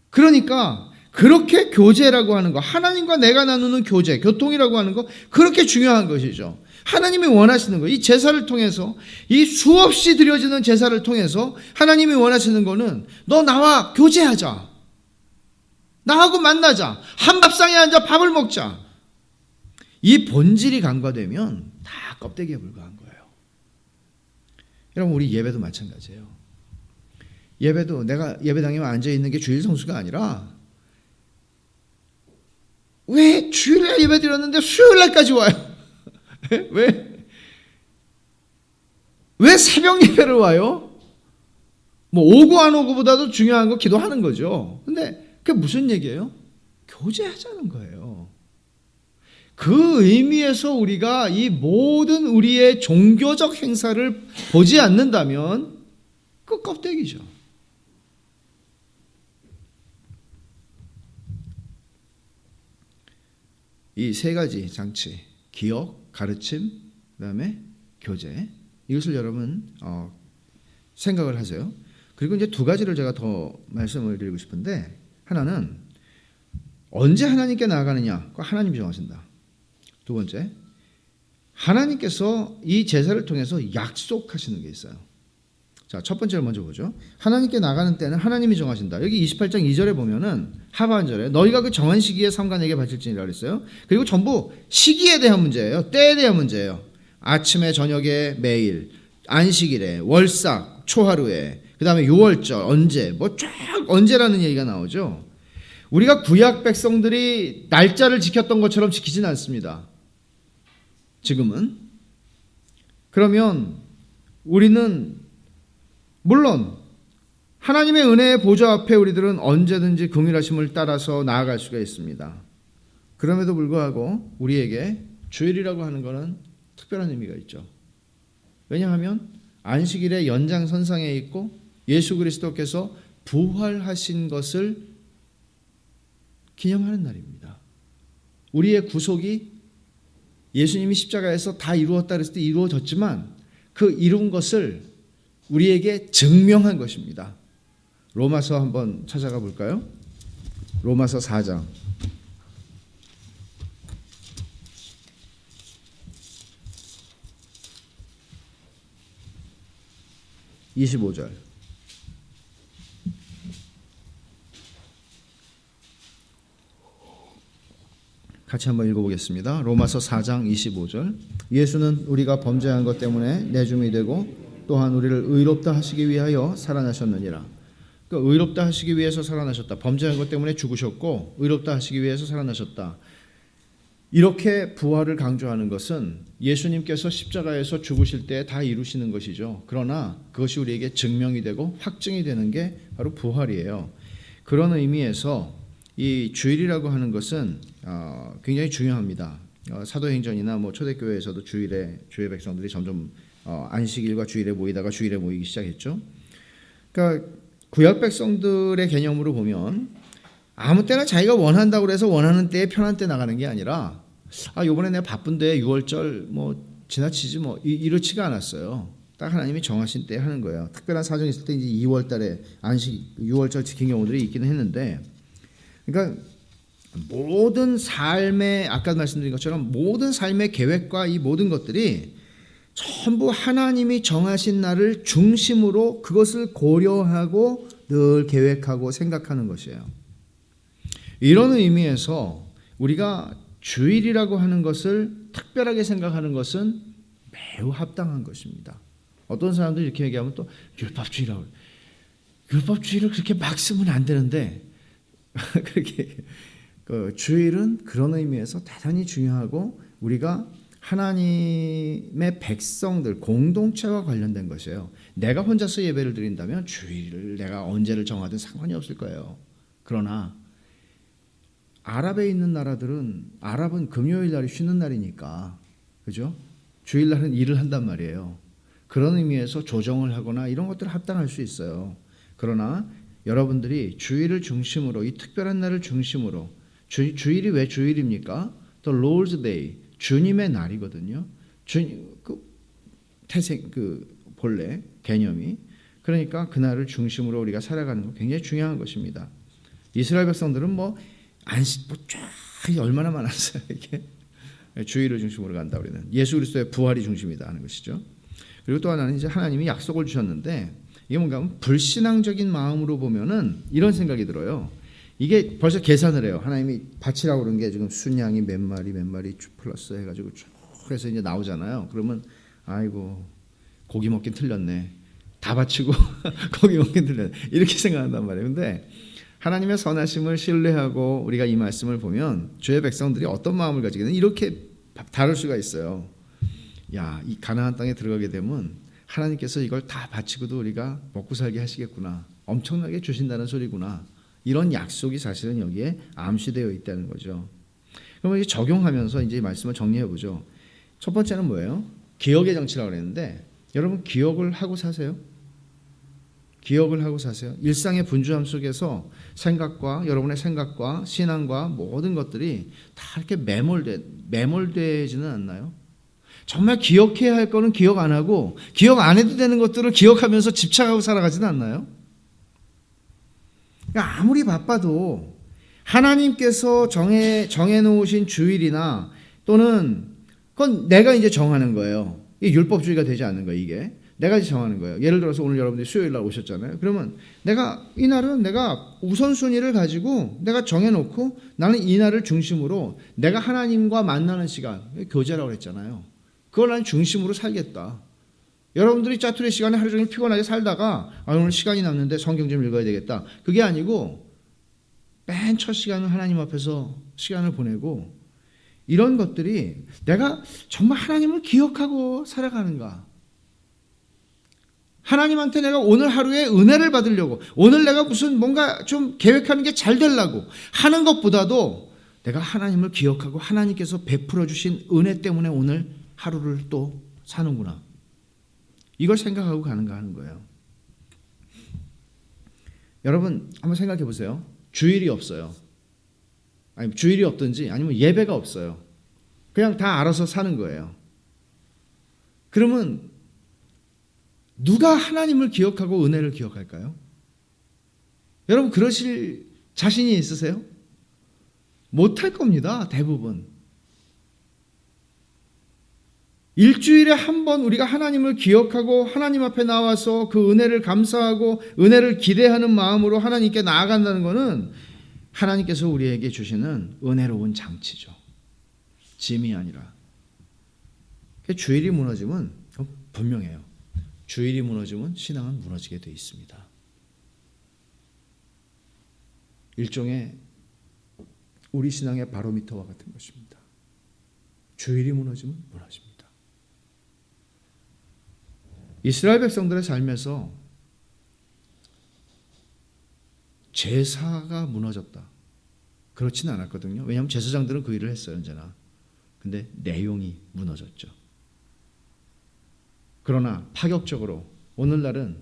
그러니까 그렇게 교제라고 하는 거, 하나님과 내가 나누는 교제, 교통이라고 하는 거, 그렇게 중요한 것이죠. 하나님이 원하시는 거, 이 제사를 통해서, 이 수없이 드려지는 제사를 통해서 하나님이 원하시는 거는 너 나와 교제하자, 나하고 만나자, 한 밥상에 앉아 밥을 먹자. 이 본질이 간과되면 다 껍데기에 불과한 거예요. 여러분, 우리 예배도 마찬가지예요. 예배도 내가 예배당에 앉아있는 게 주일 성수가 아니라, 왜 주일날 예배 드렸는데 수요일날까지 와요? 왜 새벽 예배를 와요? 뭐 오고 안 오고보다도 중요한 거 기도하는 거죠. 근데 그게 무슨 얘기예요? 교제하자는 거예요. 그 의미에서 우리가 이 모든 우리의 종교적 행사를 보지 않는다면 그 껍데기죠. 이 세 가지 장치, 기억, 가르침, 그 다음에 교제, 이것을 여러분 생각을 하세요. 그리고 이제 두 가지를 제가 더 말씀을 드리고 싶은데, 하나는 언제 하나님께 나아가느냐, 그거 하나님이 정하신다. 두 번째, 하나님께서 이 제사를 통해서 약속하시는 게 있어요. 자, 첫 번째를 먼저 보죠. 하나님께 나가는 때는 하나님이 정하신다. 여기 28장 2절에 보면은 하반절에 너희가 그 정한 시기에 삼가에게 바칠지니라 그랬어요. 그리고 전부 시기에 대한 문제예요. 때에 대한 문제예요. 아침에 저녁에 매일, 안식일에, 월삭, 초하루에, 그 다음에 유월절, 언제, 뭐 쫙 언제라는 얘기가 나오죠. 우리가 구약 백성들이 날짜를 지켰던 것처럼 지키지는 않습니다. 지금은. 그러면 우리는 물론 하나님의 은혜의 보좌 앞에 우리들은 언제든지 긍휼하심을 따라서 나아갈 수가 있습니다. 그럼에도 불구하고 우리에게 주일이라고 하는 것은 특별한 의미가 있죠. 왜냐하면 안식일의 연장선상에 있고 예수 그리스도께서 부활하신 것을 기념하는 날입니다. 우리의 구속이 예수님이 십자가에서 다 이루었다 그랬을 때 이루어졌지만 그 이룬 것을 우리에게 증명한 것입니다. 로마서 한번 찾아가 볼까요? 로마서 4장 25절. 같이 한번 읽어보겠습니다. 로마서 4장 25절. 예수는 우리가 범죄한 것 때문에 내줌이 되고 또한 우리를 의롭다 하시기 위하여 살아나셨느니라. 그러니까 의롭다 하시기 위해서 살아나셨다. 범죄한 것 때문에 죽으셨고 의롭다 하시기 위해서 살아나셨다. 이렇게 부활을 강조하는 것은 예수님께서 십자가에서 죽으실 때 다 이루시는 것이죠. 그러나 그것이 우리에게 증명이 되고 확증이 되는 게 바로 부활이에요. 그런 의미에서 이 주일이라고 하는 것은 굉장히 중요합니다. 사도행전이나 뭐 초대교회에서도 주일에 주의 백성들이 점점 안식일과 주일에 모이다가 주일에 모이기 시작했죠. 그러니까 구약 백성들의 개념으로 보면 아무 때나 자기가 원한다고 해서 원하는 때에 편한 때 나가는 게 아니라 요번에 내가 바쁜데 6월절 뭐 지나치지 뭐 이렇지가 않았어요. 딱 하나님이 정하신 때 하는 거예요. 특별한 사정이 있을 때 이제 2월 달에 안식 6월절 지킨 경우들이 있기는 했는데, 그러니까 모든 삶의 아까 말씀드린 것처럼 모든 삶의 계획과 이 모든 것들이 전부 하나님이 정하신 날을 중심으로 그것을 고려하고 늘 계획하고 생각하는 것이에요. 이런 의미에서 우리가 주일이라고 하는 것을 특별하게 생각하는 것은 매우 합당한 것입니다. 어떤 사람들이 이렇게 얘기하면 또 율법주의라고, 율법주의를 그렇게 막 쓰면 안 되는데 그렇게 주일은 그런 의미에서 대단히 중요하고 우리가 하나님의 백성들 공동체와 관련된 것이에요. 내가 혼자서 예배를 드린다면 주일을 내가 언제를 정하든 상관이 없을 거예요. 그러나 아랍에 있는 나라들은 아랍은 금요일 날이 쉬는 날이니까, 그죠? 주일 날은 일을 한단 말이에요. 그런 의미에서 조정을 하거나 이런 것들을 합당할 수 있어요. 그러나 여러분들이 주일을 중심으로, 이 특별한 날을 중심으로, 주일이 왜 주일입니까? The Lord's Day, 주님의 날이거든요. 태생 본래 개념이. 그러니까 그 날을 중심으로 우리가 살아가는 거 굉장히 중요한 것입니다. 이스라엘 백성들은 뭐 안식 쫙 얼마나 많았어요. 이게 주일을 중심으로 간다. 우리는 예수 그리스도의 부활이 중심이다 하는 것이죠. 그리고 또 하나는 이제 하나님이 약속을 주셨는데, 이게 뭔가 하면 불신앙적인 마음으로 보면은 이런 생각이 들어요. 이게 벌써 계산을 해요. 하나님이 바치라고 그런 게 지금 순양이 몇 마리 플러스 해가지고 쭉 해서 이제 나오잖아요. 그러면 아이고 고기 먹긴 틀렸네. 다 바치고 고기 먹긴 틀렸네. 이렇게 생각한단 말이에요. 근데 하나님의 선하심을 신뢰하고 우리가 이 말씀을 보면 주의 백성들이 어떤 마음을 가지게 되는 이렇게 다룰 수가 있어요. 야, 이 가나안 땅에 들어가게 되면 하나님께서 이걸 다 바치고도 우리가 먹고 살게 하시겠구나. 엄청나게 주신다는 소리구나. 이런 약속이 사실은 여기에 암시되어 있다는 거죠. 그러면 이제 적용하면서 이제 이 말씀을 정리해 보죠. 첫 번째는 뭐예요? 기억의 정치라고 그랬는데, 여러분 기억을 하고 사세요? 기억을 하고 사세요? 일상의 분주함 속에서 생각과 여러분의 생각과 신앙과 모든 것들이 다 이렇게 매몰되지는 않나요? 정말 기억해야 할 거는 기억 안 하고 기억 안 해도 되는 것들을 기억하면서 집착하고 살아가지는 않나요? 그러니까 아무리 바빠도 하나님께서 정해놓으신 주일이나 또는 그건 내가 이제 정하는 거예요. 이게 율법주의가 되지 않는 거예요. 이게 내가 이제 정하는 거예요. 예를 들어서 오늘 여러분들이 수요일 날 오셨잖아요. 그러면 내가 이날은 내가 우선순위를 가지고 내가 정해놓고 나는 이날을 중심으로 내가 하나님과 만나는 시간, 교제라고 그랬잖아요. 그걸 나는 중심으로 살겠다. 여러분들이 짜투리 시간에 하루 종일 피곤하게 살다가 오늘 시간이 남는데 성경 좀 읽어야 되겠다. 그게 아니고 맨 첫 시간을 하나님 앞에서 시간을 보내고 이런 것들이 내가 정말 하나님을 기억하고 살아가는가. 하나님한테 내가 오늘 하루에 은혜를 받으려고 오늘 내가 무슨 뭔가 좀 계획하는 게 잘 되려고 하는 것보다도 내가 하나님을 기억하고 하나님께서 베풀어 주신 은혜 때문에 오늘 하루를 또 사는구나. 이걸 생각하고 가는가 하는 거예요. 여러분 한번 생각해 보세요. 주일이 없어요. 아니 주일이 없든지 아니면 예배가 없어요. 그냥 다 알아서 사는 거예요. 그러면 누가 하나님을 기억하고 은혜를 기억할까요? 여러분 그러실 자신이 있으세요? 못할 겁니다. 대부분. 일주일에 한 번 우리가 하나님을 기억하고 하나님 앞에 나와서 그 은혜를 감사하고 은혜를 기대하는 마음으로 하나님께 나아간다는 것은 하나님께서 우리에게 주시는 은혜로운 장치죠. 짐이 아니라. 주일이 무너지면 분명해요. 주일이 무너지면 신앙은 무너지게 돼 있습니다. 일종의 우리 신앙의 바로미터와 같은 것입니다. 주일이 무너지면 무너집니다. 이스라엘 백성들의 삶에서 제사가 무너졌다. 그렇지는 않았거든요. 왜냐하면 제사장들은 그 일을 했어요. 언제나. 근데 내용이 무너졌죠. 그러나 파격적으로 오늘날은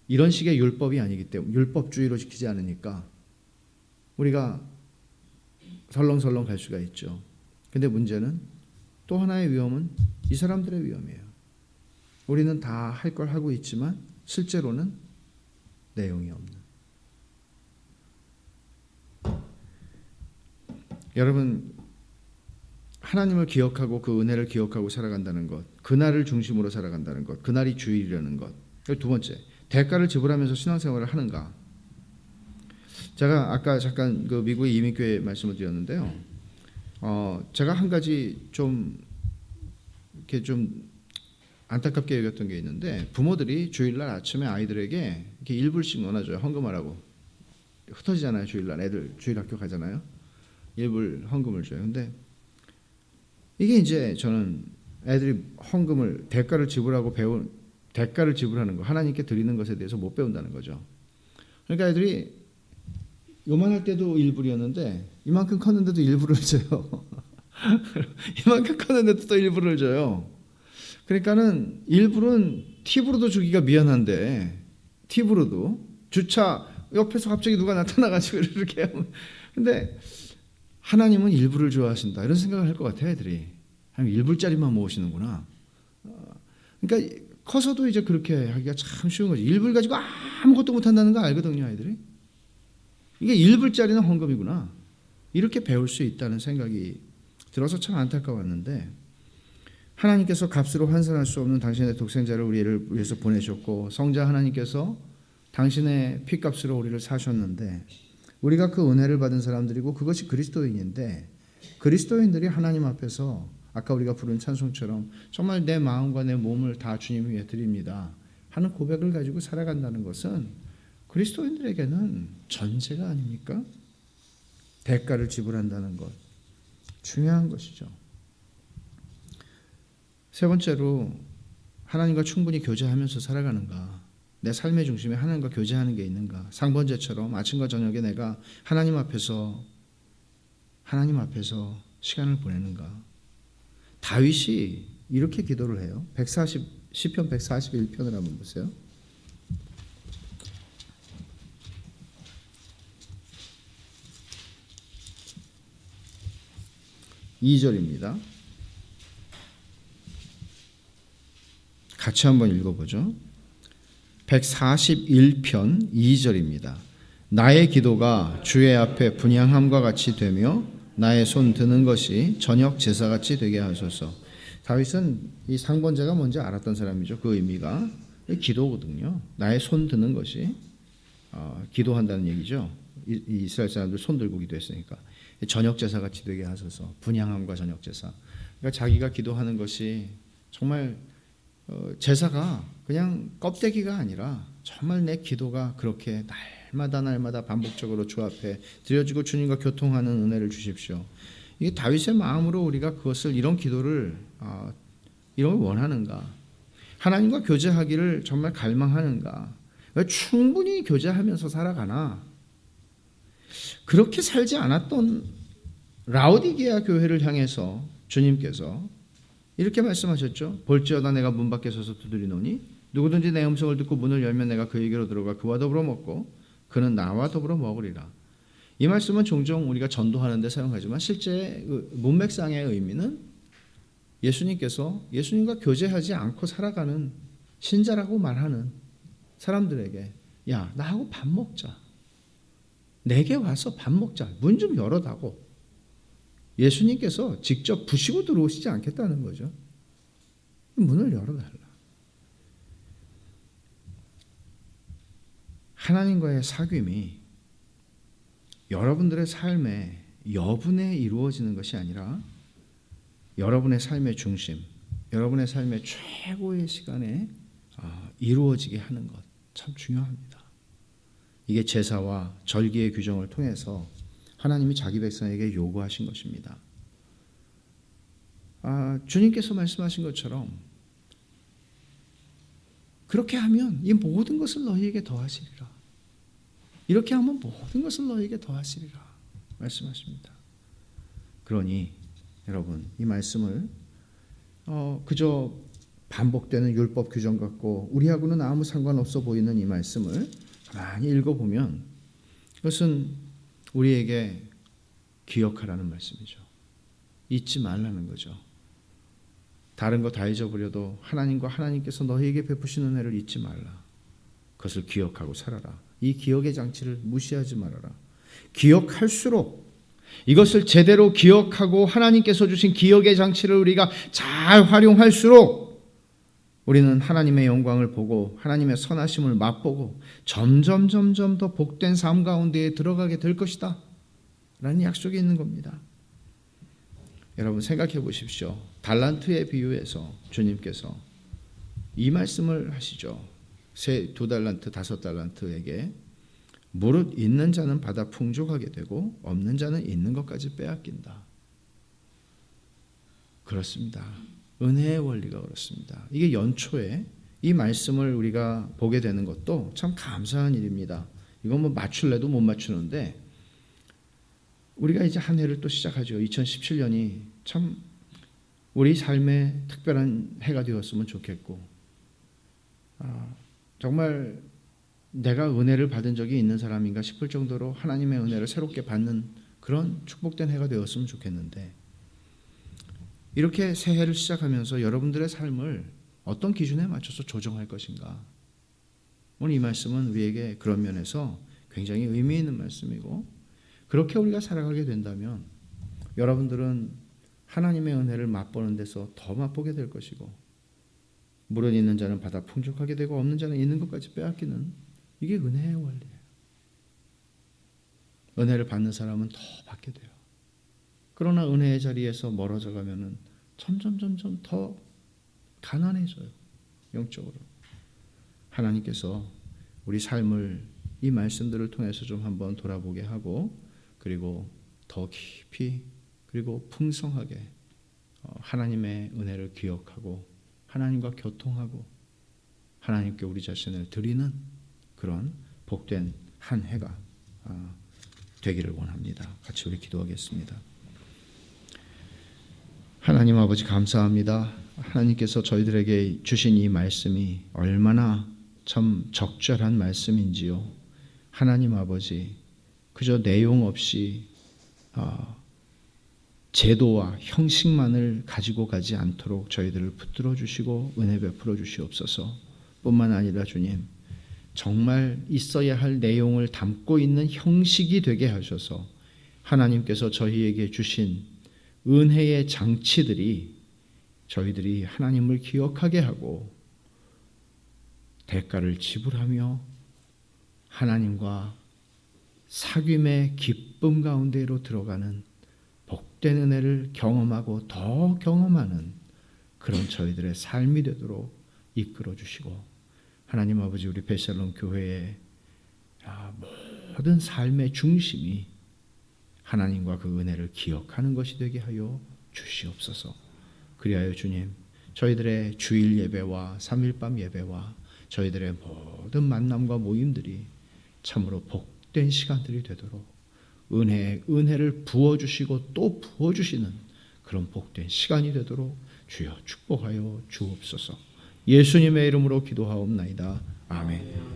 이런 식의 율법이 아니기 때문에 율법주의로 지키지 않으니까 우리가 설렁설렁 갈 수가 있죠. 근데 문제는 또 하나의 위험은 이 사람들의 위험이에요. 우리는 다 할 걸 하고 있지만 실제로는 내용이 없는. 여러분 하나님을 기억하고 그 은혜를 기억하고 살아간다는 것, 그날을 중심으로 살아간다는 것, 그날이 주일이라는 것. 두 번째, 대가를 지불하면서 신앙생활을 하는가. 제가 아까 잠깐 그 미국의 이민교회 말씀을 드렸는데요. 제가 한 가지 좀 이렇게 좀 안타깝게 여겼던 게 있는데 부모들이 주일날 아침에 아이들에게 이렇게 1불씩 넣어줘요. 헌금하라고. 흩어지잖아요. 주일날 애들 주일 학교 가잖아요. 1불 헌금을 줘요. 근데 이게 이제 저는 애들이 헌금을 대가를 지불하는 거 하나님께 드리는 것에 대해서 못 배운다는 거죠. 그러니까 애들이 요만할 때도 1불이었는데 이만큼 컸는데도 1불을 줘요. 이만큼 컸는데도 또 1불을 줘요. 그러니까는 1불은 팁으로도 주기가 미안한데 팁으로도 주차 옆에서 갑자기 누가 나타나가지고 이렇게 하면 근데 하나님은 1불을 좋아하신다 이런 생각을 할 것 같아요. 애들이 한 1불짜리만 모으시는구나. 그러니까 커서도 이제 그렇게 하기가 참 쉬운 거지. 1불 가지고 아무것도 못한다는 거 알거든요. 아이들이. 이게 1불짜리는 헌금이구나. 이렇게 배울 수 있다는 생각이 들어서 참 안타까웠는데 하나님께서 값으로 환산할 수 없는 당신의 독생자를 우리를 위해서 보내셨고 성자 하나님께서 당신의 피값으로 우리를 사셨는데 우리가 그 은혜를 받은 사람들이고 그것이 그리스도인인데 그리스도인들이 하나님 앞에서 아까 우리가 부른 찬송처럼 정말 내 마음과 내 몸을 다 주님 위해 드립니다 하는 고백을 가지고 살아간다는 것은 그리스도인들에게는 전제가 아닙니까? 대가를 지불한다는 것 중요한 것이죠. 세 번째로 하나님과 충분히 교제하면서 살아가는가. 내 삶의 중심에 하나님과 교제하는 게 있는가. 상번제처럼 아침과 저녁에 내가 하나님 앞에서 시간을 보내는가. 다윗이 이렇게 기도를 해요. 시편 141편을 한번 보세요. 2절입니다. 같이 한번 읽어보죠. 141편 2절입니다. 나의 기도가 주의 앞에 분향함과 같이 되며 나의 손 드는 것이 저녁 제사같이 되게 하소서. 다윗은 이 상번제가 뭔지 알았던 사람이죠. 그 의미가 기도거든요. 나의 손 드는 것이 기도한다는 얘기죠. 이스라엘 사람들 손 들고 기도했으니까 저녁 제사같이 되게 하소서. 분향함과 저녁 제사. 그러니까 자기가 기도하는 것이 정말 제사가 그냥 껍데기가 아니라 정말 내 기도가 그렇게 날마다 반복적으로 주 앞에 드려지고 주님과 교통하는 은혜를 주십시오. 이게 다윗의 마음으로 우리가 그것을 이런 기도를 이런 걸 원하는가? 하나님과 교제하기를 정말 갈망하는가? 충분히 교제하면서 살아가나? 그렇게 살지 않았던 라오디게아 교회를 향해서 주님께서 이렇게 말씀하셨죠. 볼지어다 내가 문 밖에 서서 두드리노니 누구든지 내 음성을 듣고 문을 열면 내가 그에게로 들어가 그와 더불어 먹고 그는 나와 더불어 먹으리라. 이 말씀은 종종 우리가 전도하는 데 사용하지만 실제 문맥상의 의미는 예수님께서 예수님과 교제하지 않고 살아가는 신자라고 말하는 사람들에게 야 나하고 밥 먹자. 내게 와서 밥 먹자. 문 좀 열어다고. 예수님께서 직접 부시고 들어오시지 않겠다는 거죠. 문을 열어달라. 하나님과의 사귐이 여러분들의 삶의 여분에 이루어지는 것이 아니라 여러분의 삶의 중심, 여러분의 삶의 최고의 시간에 이루어지게 하는 것 참 중요합니다. 이게 제사와 절기의 규정을 통해서 하나님이 자기 백성에게 요구하신 것입니다. 주님께서 말씀하신 것처럼 그렇게 하면 이 모든 것을 너희에게 더하시리라. 이렇게 하면 모든 것을 너희에게 더하시리라 말씀하십니다. 그러니 여러분 이 말씀을 그저 반복되는 율법 규정 같고 우리하고는 아무 상관없어 보이는 이 말씀을 많이 읽어보면 그것은 우리에게 기억하라는 말씀이죠. 잊지 말라는 거죠. 다른 거 다 잊어버려도 하나님과 하나님께서 너희에게 베푸신 은혜를 잊지 말라. 그것을 기억하고 살아라. 이 기억의 장치를 무시하지 말아라. 기억할수록 이것을 제대로 기억하고 하나님께서 주신 기억의 장치를 우리가 잘 활용할수록 우리는 하나님의 영광을 보고 하나님의 선하심을 맛보고 점점 더 복된 삶 가운데에 들어가게 될 것이다 라는 약속이 있는 겁니다. 여러분 생각해 보십시오. 달란트의 비유에서 주님께서 이 말씀을 하시죠. 2달란트, 5달란트에게 무릇 있는 자는 받아 풍족하게 되고 없는 자는 있는 것까지 빼앗긴다. 그렇습니다. 은혜의 원리가 그렇습니다. 이게 연초에 이 말씀을 우리가 보게 되는 것도 참 감사한 일입니다. 이건 뭐 맞출래도 못 맞추는데 우리가 이제 한 해를 또 시작하죠. 2017년이 참 우리 삶의 특별한 해가 되었으면 좋겠고 정말 내가 은혜를 받은 적이 있는 사람인가 싶을 정도로 하나님의 은혜를 새롭게 받는 그런 축복된 해가 되었으면 좋겠는데 이렇게 새해를 시작하면서 여러분들의 삶을 어떤 기준에 맞춰서 조정할 것인가? 오늘 이 말씀은 우리에게 그런 면에서 굉장히 의미 있는 말씀이고 그렇게 우리가 살아가게 된다면 여러분들은 하나님의 은혜를 맛보는 데서 더 맛보게 될 것이고 물은 있는 자는 받아 풍족하게 되고 없는 자는 있는 것까지 빼앗기는 이게 은혜의 원리예요. 은혜를 받는 사람은 더 받게 돼요. 그러나 은혜의 자리에서 멀어져 가면은 점점 더 가난해져요. 영적으로. 하나님께서 우리 삶을 이 말씀들을 통해서 좀 한번 돌아보게 하고 그리고 더 깊이 그리고 풍성하게 하나님의 은혜를 기억하고 하나님과 교통하고 하나님께 우리 자신을 드리는 그런 복된 한 해가 되기를 원합니다. 같이 우리 기도하겠습니다. 하나님 아버지 감사합니다. 하나님께서 저희들에게 주신 이 말씀이 얼마나 참 적절한 말씀인지요. 하나님 아버지 그저 내용 없이 제도와 형식만을 가지고 가지 않도록 저희들을 붙들어 주시고 은혜 베풀어 주시옵소서. 뿐만 아니라 주님 정말 있어야 할 내용을 담고 있는 형식이 되게 하셔서 하나님께서 저희에게 주신 은혜의 장치들이 저희들이 하나님을 기억하게 하고 대가를 지불하며 하나님과 사귐의 기쁨 가운데로 들어가는 복된 은혜를 경험하고 더 경험하는 그런 저희들의 삶이 되도록 이끌어 주시고, 하나님 아버지, 우리 베샬롬 교회의 모든 삶의 중심이 하나님과 그 은혜를 기억하는 것이 되게 하여 주시옵소서. 그리하여 주님, 저희들의 주일 예배와 3일밤 예배와 저희들의 모든 만남과 모임들이 참으로 복된 시간들이 되도록 은혜를 부어주시고 또 부어주시는 그런 복된 시간이 되도록 주여 축복하여 주옵소서. 예수님의 이름으로 기도하옵나이다. 아멘.